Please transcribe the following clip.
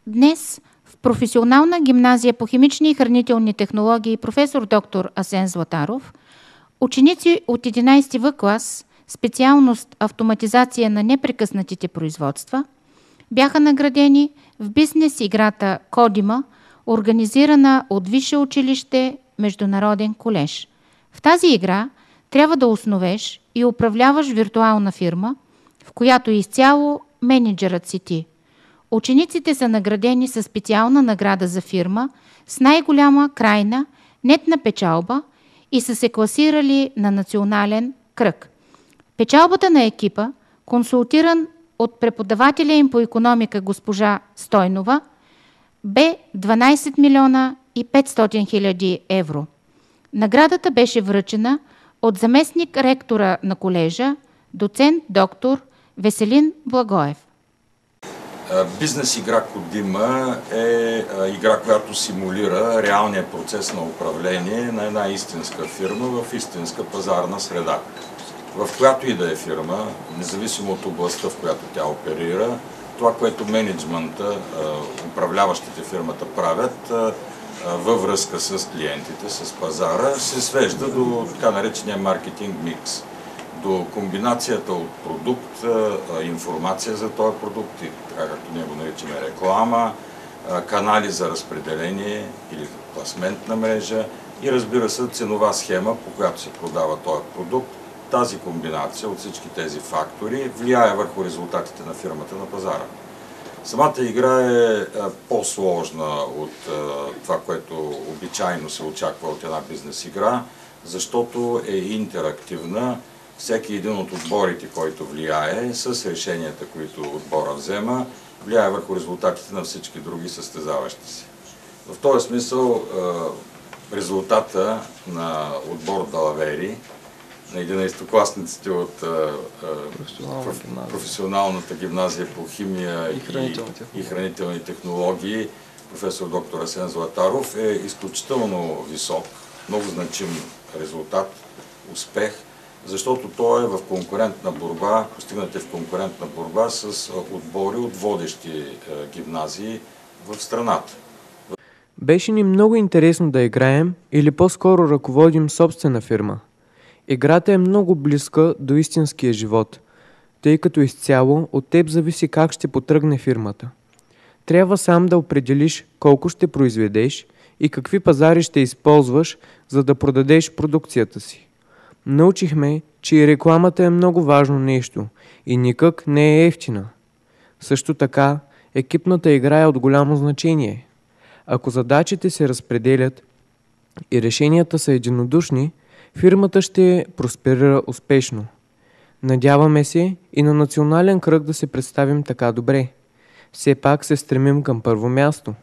Днес в професионална гимназия по химични и хранителни технологии професор доктор Асен Златаров, ученици от 11 В клас, специалност автоматизация на непрекъснатите производства, бяха наградени в бизнес играта Кодима, организирана от Висше училище Международен колеж. В тази игра трябва да основеш и управляваш виртуална фирма, в която изцяло мениджърът си ти. Учениците са наградени със специална награда за фирма с най-голяма крайна нетна печалба и са се класирали на национален кръг. Печалбата на екипа, консултиран от преподавателя им по икономика госпожа Стойнова, бе 12 милиона и 500 хиляди евро. Наградата беше връчена от заместник ректора на колежа, доцент доктор Веселин Благоев. Бизнес игра Кодима е игра, която симулира реалния процес на управление на една истинска фирма в истинска пазарна среда. В която и да е фирма, независимо от областта, в която тя оперира, това, което мениджмънта, управляващите фирмата правят във връзка с клиентите, с пазара, се свежда до така наречения маркетинг микс, до комбинацията от продукт, информация за този продукт, така както ние го наричаме реклама, канали за разпределение или пласментна мрежа и разбира се ценова схема, по която се продава този продукт. Тази комбинация от всички тези фактори влияе върху резултатите на фирмата на пазара. Самата игра е по-сложна от това, което обичайно се очаква от една бизнес игра, защото е интерактивна. Всеки един от отборите, който влияе с решенията, които отбора взема, влияе върху резултатите на всички други състезаващи се. В този смисъл резултата на отбор Далавери, на 11-класниците от професионалната гимназия по химия и хранителни технологии, професор доктор Асен Златаров, е изключително висок, много значим резултат, успех, защото той е в конкурентна борба, постигнат е в конкурентна борба с отбори от водещи гимназии в страната. Беше ни много интересно да играем или по-скоро ръководим собствена фирма. Играта е много близка до истинския живот, тъй като изцяло от теб зависи как ще потръгне фирмата. Трябва сам да определиш колко ще произведеш и какви пазари ще използваш, за да продадеш продукцията си. Научихме, че и рекламата е много важно нещо и никак не е евтина. Също така, екипната игра е от голямо значение. Ако задачите се разпределят и решенията са единодушни, фирмата ще просперира успешно. Надяваме се и на национален кръг да се представим така добре. Все пак се стремим към първо място.